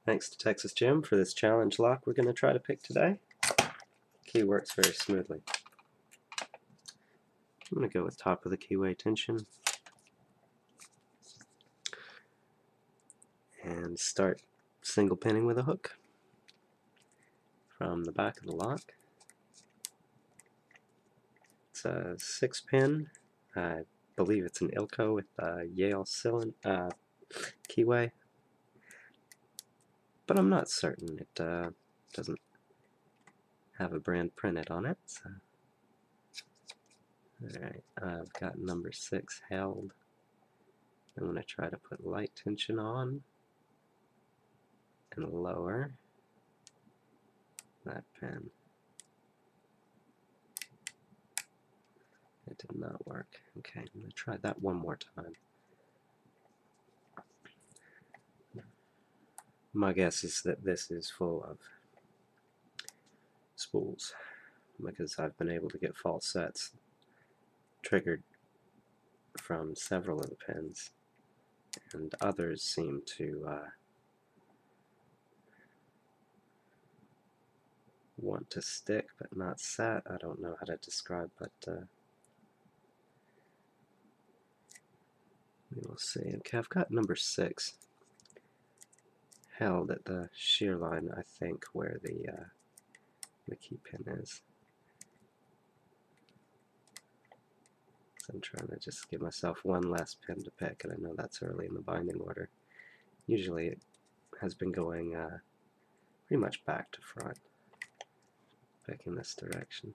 Thanks to Texas Jim for this challenge lock we're going to try to pick today. Key works very smoothly. I'm going to go with top of the keyway tension and start single pinning with a hook from the back of the lock. It's a 6-pin. I believe it's an Ilco with a Yale keyway, but I'm not certain. It doesn't have a brand printed on it. So. Alright, I've got number 6 held. I'm going to try to put light tension on and lower that pin. It did not work. Okay, I'm going to try that one more time. My guess is that this is full of spools because I've been able to get false sets triggered from several of the pins, and others seem to want to stick but not set. I don't know how to describe, but we will see. Okay, I've got number 6 held at the shear line, I think, where the key pin is. So I'm trying to just give myself one last pin to pick, and I know that's early in the binding order. Usually it has been going pretty much back to front, picking this direction.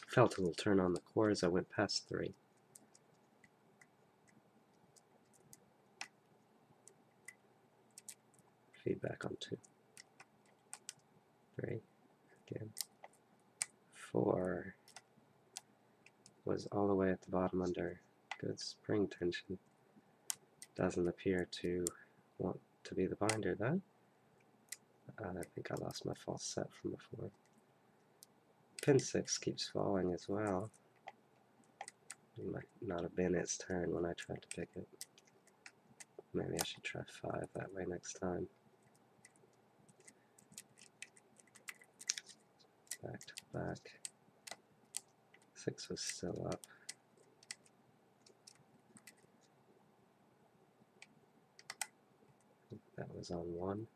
Felt a little turn on the core as I went past 3. Feedback on 2. 3. Again. 4 was all the way at the bottom under good spring tension. Doesn't appear to want to be the binder though. I think I lost my false set from before. Pin 6 keeps falling as well. It might not have been its turn when I tried to pick it. Maybe I should try 5 that way next time. Back to back. 6 was still up. That was on 1.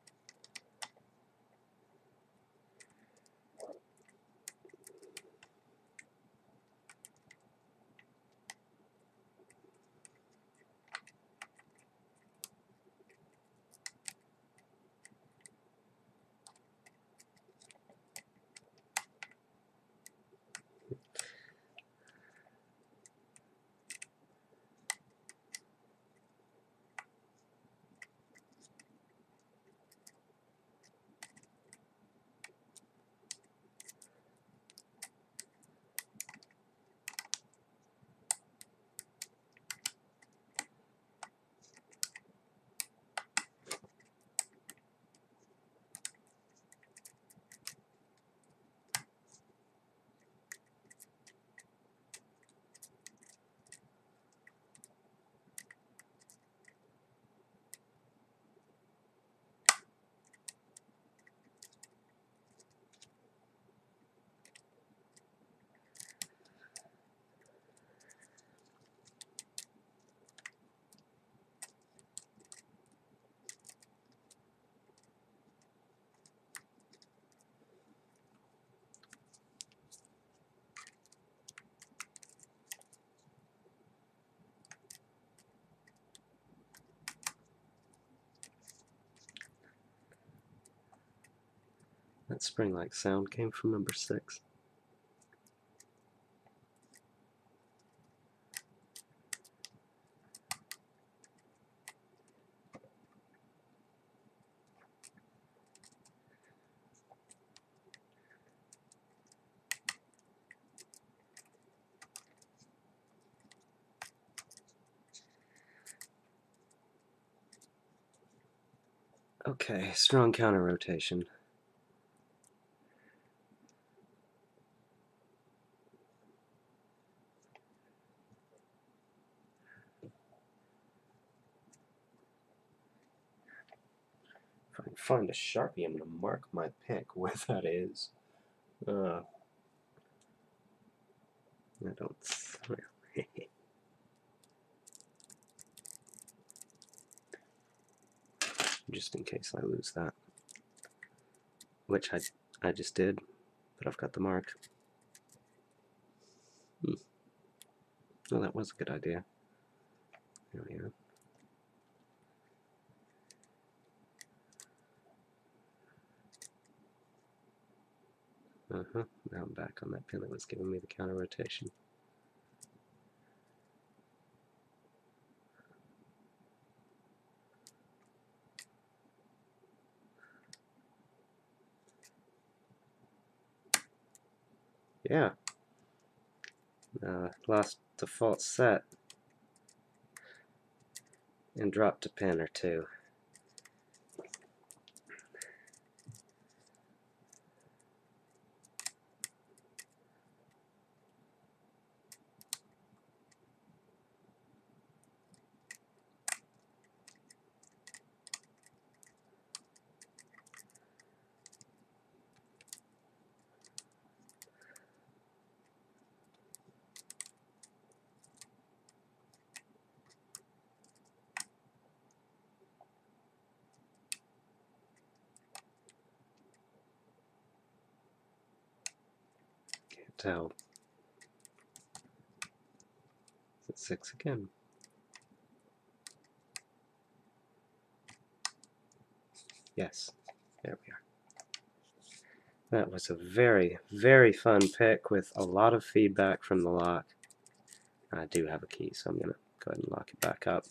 That spring-like sound came from number 6. Okay, strong counter rotation. If I can find a Sharpie, I'm going to mark my pick where that is. I don't. Just in case I lose that. Which I just did, but I've got the mark. Well, that was a good idea. There we go. Now I'm back on that pin that was giving me the counter rotation. Yeah. Lost default set and dropped a pin or two. Can't tell. Is it 6 again? Yes. There we are. That was a very, very fun pick with a lot of feedback from the lock. I do have a key, so I'm going to go ahead and lock it back up.